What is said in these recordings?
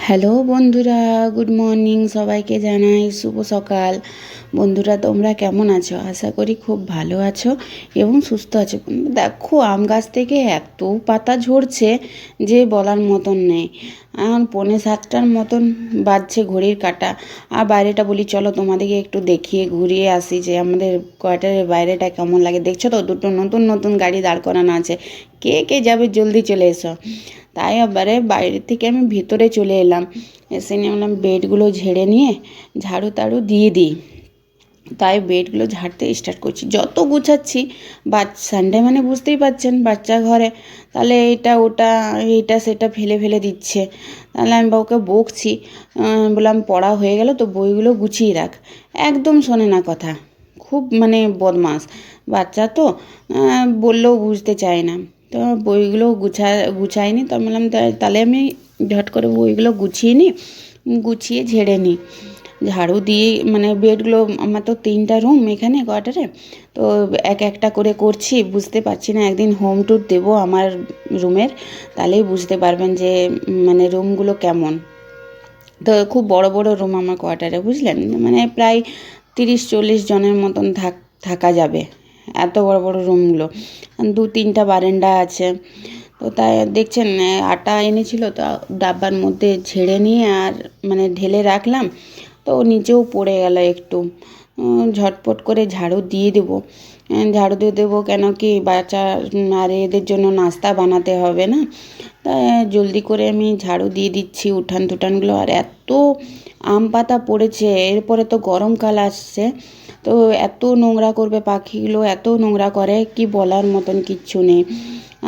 Hello বন্ধুরা, good morning. সবাইকে জানাই শুভ সকাল। বন্ধুরা, তোমরা কেমন আছো? আশা করি খুব ভালো আছো এবং সুস্থ আছো। দেখো, আম গাছ থেকে এত পাতা ঝরছে যে বলার মতন নেই। এখন 6:45 মতন বাজছে ঘড়ির কাঁটা। আর বাইরেটা বলি চলো তোমাদেরকে একটু দেখিয়ে ঘুরিয়ে আসি যে আমাদের কোয়ার্টারের বাইরেটা কেমন লাগে। দেখছো তো, দুটো নতুন নতুন গাড়ি দাঁড় করানো আছে। কে কে যাবে জলদি চলে এসো। তাই এবারে বাইরে থেকে আমি ভিতরে চলে এলাম। এসে নিয়ে বললাম বেডগুলো ঝেড়ে নিয়ে ঝাড়ু টাড়ু দিয়ে দিই। তাই বেডগুলো ঝাড়তে স্টার্ট করছি। যত গুছাচ্ছি, সানডে মানে বুঝতেই পারছেন, বাচ্চা ঘরে, তাহলে এটা ওটা এইটা সেটা ফেলে ফেলে দিচ্ছে। তাহলে আমি বাবুকে বকছি, বললাম পড়া হয়ে গেল তো বইগুলো গুছিয়ে রাখ। একদম শোনে না কথা, খুব মানে বদমাস বাচ্চা তো, বললেও বুঝতে চায় না। তো বইগুলো গুছাইনি, তো আমি বললাম তাহলে আমি ঝট করে বইগুলো গুছিয়ে নিই, গুছিয়ে ঝেড়ে নিই। ঝাড়ু দিয়ে মানে বেডগুলো, আমার তো 3টা রুম এখানে কোয়ার্টারে, তো এক একটা করে করছি। বুঝতে পারছি না, একদিন হোম ট্যুর দেবো আমার রুমের, তাহলেই বুঝতে পারবেন যে মানে রুমগুলো কেমন। তো খুব বড় বড় রুম আমার কোয়ার্টারে, বুঝলেন, মানে প্রায় 30-40 জনের মতন থাকা যাবে, এত বড় বড় রুমগুলো। 2-3টা বারান্দা আছে। তো তাই দেখছেন, আটা এনেছিল, তো ডাব্বার মধ্যে ঝেড়ে নিয়ে আর মানে ঢেলে রাখলাম, তো নিচেও পড়ে গেল একটু। ঝটপট করে ঝাড়ু দিয়ে দেবো। ঝাড়ু দিয়ে দেবো কেন কি, বাচ্চা আর এদের জন্য নাস্তা বানাতে হবে না। তাই জলদি করে আমি ঝাড়ু দিয়ে দিচ্ছি উঠান টুঠানগুলো। আর এত আম পাতা পড়েছে, এরপরে তো গরমকাল আসছে, তো এত নোংরা করবে পাখিগুলো, এত নোংরা করে কি বলার মতন কিচ্ছু নেই।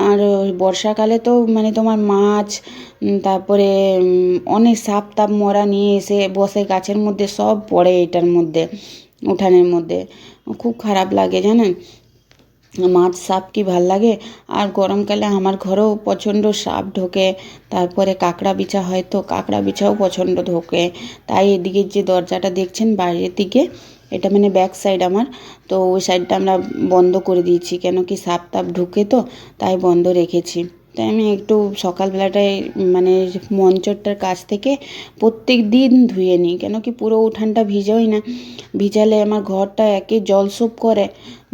আর বর্ষাকালে তো মানে তোমার মাছ, তারপরে অনেক সাপ টাপ মরা নিয়ে এসে বসে গাছের মধ্যে, সব পড়ে এটার মধ্যে, উঠানের মধ্যে। খুব খারাপ লাগে জানেন, মাছ সাপ কি ভাল লাগে। আর গরমকালে আমার ঘরেও প্রচণ্ড সাপ ঢোকে। তারপরে কাঁকড়া বিছা হয়, তো কাঁকড়া বিছাও প্রচণ্ড ঢোকে। তাই এদিকে যে দরজাটা দেখছেন বাইরের দিকে, এটা মানে ব্যাক সাইড আমার, তো ওই সাইডটা আমরা বন্ধ করে দিয়েছি, কেন কি সাপ টাপ ঢুকে, তো তাই বন্ধ রেখেছি। তাই আমি একটু সকালবেলাটায় মানে মঞ্চটার কাছ থেকে প্রত্যেক দিন ধুয়ে নিই, কেন কি পুরো উঠানটা ভিজোই না। ভিজালে আমার ঘরটা একে জলসোপ করে,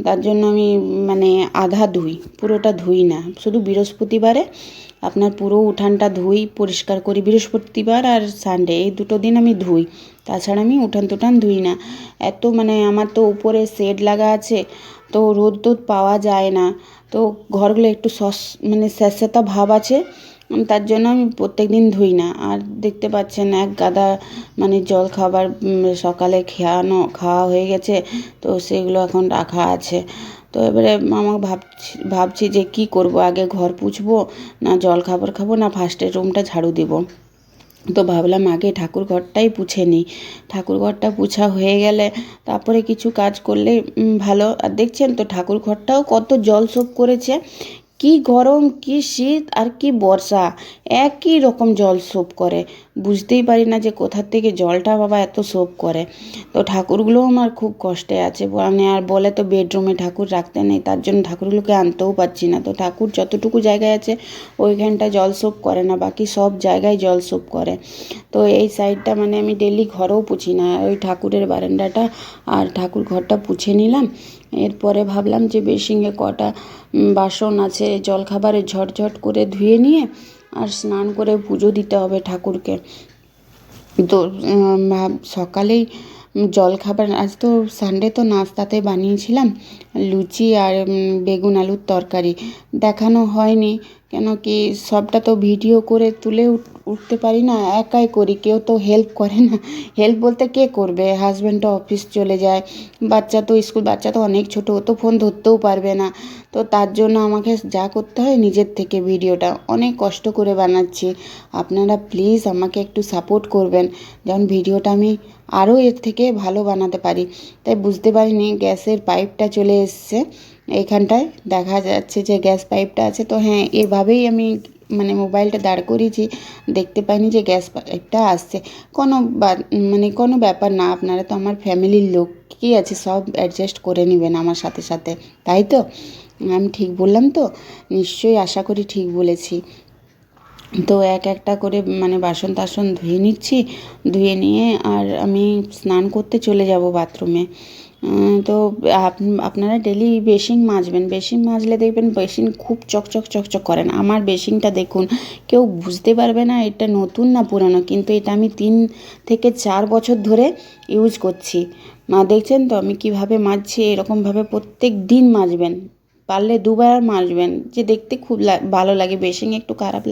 তার জন্য আমি মানে আধা ধুই, পুরোটা ধুই না। শুধু বৃহস্পতিবারে আপনার পুরো উঠানটা ধুই, পরিষ্কার করি। বৃহস্পতিবার আর সানডে এই দুটো দিন আমি ধুই, তাছাড়া আমি উঠান টুঠান ধুই না। এত মানে আমার তো উপরে শেড লাগা আছে, তো রোদ টোদ পাওয়া যায় না, তো ঘরগুলো একটু মানে স্যাঁতস্যাঁতা ভাব আছে, তার জন্য আমি প্রত্যেক দিন ধুই না। আর দেখতে পাচ্ছেন এক গাদা মানে জল খাবার সকালে খাওয়া হয়ে গেছে, তো সেগুলো এখন রাখা আছে। তো এবারে আমার ভাবছি যে কি করব, আগে ঘর পুছবো না জল খাবার খাবো না ফার্স্টের রুমটা ঝাড়ু দিব। তো ভাবলাম আগে ঠাকুর ঘরটাই পুছে নিই। ঠাকুর ঘরটা পুছা হয়ে গেলে তারপরে কিছু কাজ করলে ভালো। আর দেখছেন তো ঠাকুর ঘরটাও কত জল সোপ করেছে। কি গরম, কি শীত আর কি বর্ষা, একই রকম জল সোপ করে। বুঝতেই পারি না যে কোথার থেকে জলটা বাবা এত সোপ করে। তো ঠাকুরগুলোও আমার খুব কষ্টে আছে, মানে আর বলে তো বেডরুমে ঠাকুর রাখতে নেই, তার জন্য ঠাকুরগুলোকে আনতেও পারছি না। তো ঠাকুর যতটুকু জায়গায় আছে ওইখানটা জল সোপ করে না, বাকি সব জায়গায় জল সোপ করে। তো এই সাইডটা মানে আমি ডেলি ঘরেও পুছি না, ওই ঠাকুরের বারান্দাটা আর ঠাকুর ঘরটা পুছে নিলাম। এরপরে ভাবলাম যে বেসিনে কটা বাসন আছে জলখাবারে ঝটঝট করে ধুয়ে নিয়ে আর স্নান করে পুজো দিতে হবে ঠাকুরকে। তো সকালেই জলখাবার, আজ তো সানডে, তো নাস্তাতে বানিয়েছিলাম লুচি আর বেগুন আলুর তরকারি। দেখানো হয়নি, কেন কি সবটা তো ভিডিও করে তুলে উঠতে পারি না, একাই করি, কেউ তো হেল্প করে না। হেল্প বলতে কে করবে, হাজব্যান্ড তো অফিস চলে যায়, বাচ্চা তো স্কুল, বাচ্চা তো অনেক ছোটো, ও তো ফোন ধরতেও পারবে না। তো তার জন্য আমাকে যা করতে হয় নিজের থেকে ভিডিওটা অনেক কষ্ট করে বানাচ্ছি। আপনারা প্লিজ আমাকে একটু সাপোর্ট করবেন, যেমন ভিডিওটা আমি আরও এর থেকে ভালো বানাতে পারি। তাই বুঝতে পারিনি গ্যাসের পাইপটা চলে এসছে এইখানটায়, দেখা যাচ্ছে যে গ্যাস পাইপটা আছে। তো হ্যাঁ, এভাবেই আমি মানে মোবাইলটা দাঁড় করিয়েছি, দেখতে পাইনি যে গ্যাস পাইপটা আসছে। মানে কোনো ব্যাপার না, আপনারা তো আমার ফ্যামিলির লোক, কী আছে, সব অ্যাডজাস্ট করে নেবেন আমার সাথে সাথে, তাই তো? আমি ঠিক বললাম তো? নিশ্চয়ই আশা করি ঠিক বলেছি। তো এক একটা করে মানে বাসন টাসন ধুয়ে নিচ্ছি, ধুয়ে নিয়ে আর আমি স্নান করতে চলে যাব বাথরুমে। তো আপনারা ডেলি বেসিন মাজবেন, বেসিন মাজলে দেখবেন বেসিন খুব চকচক চকচক করেন। আমার বেসিনটা দেখুন, কেউ বুঝতে পারবে না এটা নতুন না পুরানো, কিন্তু এটা আমি 3 থেকে 4 বছর ধরে ইউজ করছি। দেখছেন তো আমি কিভাবে মাজছি, এরকমভাবে প্রত্যেক দিন মাজবেন, পারলে 2বার মাজবেন। যে দেখতে খুব ভালো লাগে, বেসিন একটু খারাপ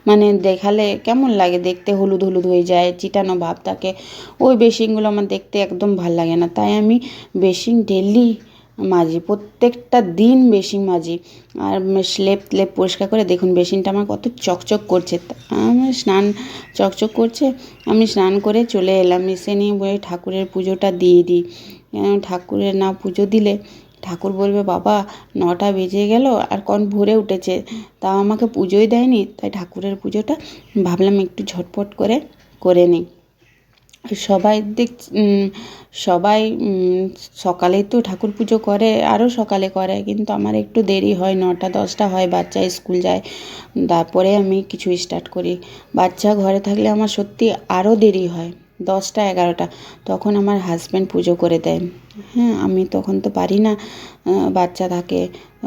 মানে দেখালে কেমন লাগে দেখতে, হলুদ হলুদ হয়ে যায়, চিটানো ভাব থাকে, ওই বেসিনগুলো আমার দেখতে একদম ভাল লাগে না। তাই আমি বেসিন ডেলি মাজি, প্রত্যেকটা দিন বেসিন মাজি। আর স্লেপ টেপ পরিষ্কার করে দেখুন বেসিনটা আমার কত চকচক করছে। আমার স্নান চকচক করছে, আমি স্নান করে চলে এলাম, এসে নিয়ে বই ঠাকুরের পুজোটা দিয়ে দিই। ঠাকুরের না পুজো দিলে ঠাকুর বলবে বাবা 9টা বেজে গেল আর কখন ভোরে উঠেছে, তাও আমাকে পুজোই দেয়নি। তাই ঠাকুরের পুজোটা ভাবলাম একটু ঝটপট করে নিই। সবাই সবাই সকালেই তো ঠাকুর পুজো করে, আরও সকালে করে, কিন্তু আমার একটু দেরি হয়, 9টা 10টা হয়, বাচ্চা স্কুল যায়, তারপরে আমি কিছু স্টার্ট করি। বাচ্চা ঘরে থাকলে আমার সত্যি আরও দেরি হয়, 10টা 11টা, তখন আমার হাজব্যান্ড পুজো করে দেয়। হ্যাঁ, আমি তখন তো পারি না, বাচ্চা থাকে,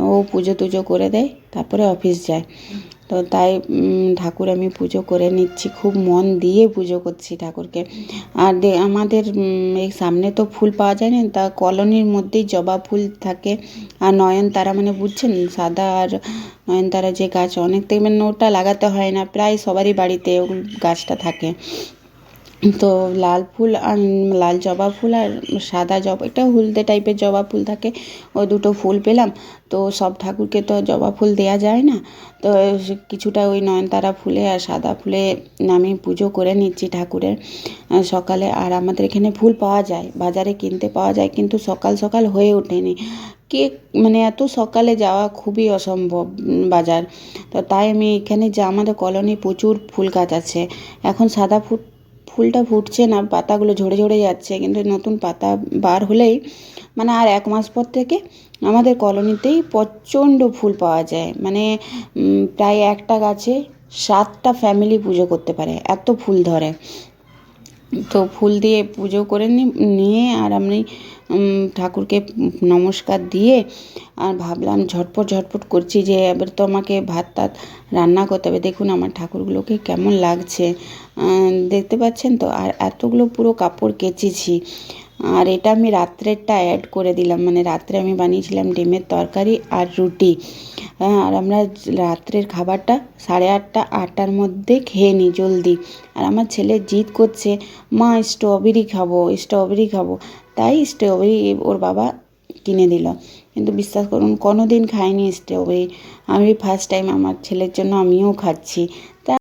ও পুজো টুজো করে দেয়, তারপরে অফিস যায়। তো তাই ঠাকুর আমি পুজো করে নিচ্ছি, খুব মন দিয়ে পুজো করছি ঠাকুরকে। আর আমাদের এই সামনে তো ফুল পাওয়া যায় না, তা কলোনির মধ্যেই জবা ফুল থাকে, আর নয়নতারা, মানে বুঝছেন, সাদা আর নয়নতারা যে গাছ, অনেক দেখবেন ওটা লাগাতে হয় না, প্রায় সবারই বাড়িতে ওগুলো গাছটা থাকে। তো লাল ফুল আর লাল জবা ফুল আর সাদা জবা, একটা হলদে টাইপের জবা ফুল থাকে, ওই দুটো ফুল পেলাম। তো সব ঠাকুরকে তো জবা ফুল দেওয়া যায় না, তো কিছুটা ওই নয়নতারা ফুলে আর সাদা ফুলে আমি পুজো করে নিচ্ছি ঠাকুরের সকালে। আর আমাদের এখানে ফুল পাওয়া যায়, বাজারে কিনতে পাওয়া যায়, কিন্তু সকাল সকাল হয়ে ওঠেনি, কে মানে এত সকালে যাওয়া খুবই অসম্ভব বাজার। তো তাই আমি এখানে যে আমাদের কলোনি প্রচুর ফুল গাছ আছে, এখন সাদা ফুলটা ফুটছে না, পাতাগুলো ঝরে ঝরে যাচ্ছে, কিন্তু নতুন পাতা বার হলেই মানে আর 1 মাস পর থেকে আমাদের কলোনিতেই প্রচণ্ড ফুল পাওয়া যায়। মানে প্রায় একটা গাছে 7টা ফ্যামিলি পুজো করতে পারে, এত ফুল ধরে। তো ফুল দিয়ে পুজো করে নিয়ে আর আমি ঠাকুরকে নমস্কার দিয়ে আর ভাবলাম ঝটপট ঝটপট করছি যে এবার তো আমাকে ভাত টাত রান্না করতে হবে। দেখুন আমার ঠাকুরগুলোকে কেমন লাগছে, দেখতে পাচ্ছেন তো। আর এতগুলো পুরো কাপড় কেচেছি, আর এটা আমি রাত্রেরটা অ্যাড করে দিলাম, মানে রাত্রে আমি বানিয়েছিলাম ডিমের তরকারি আর রুটি। আর আমরা রাত্রের খাবারটা 8:30-8টার মধ্যে খেয়ে নিই জলদি। আর আমার ছেলে জিদ করছে, মা স্ট্রবেরি খাবো, তাই স্ট্রবেরি ওর বাবা কিনে দিল। কিন্তু বিশ্বাস করুন কোনো দিন খাইনি স্ট্রবেরি, আমি ফার্স্ট টাইম আমার ছেলের জন্য আমিও খাচ্ছি। তা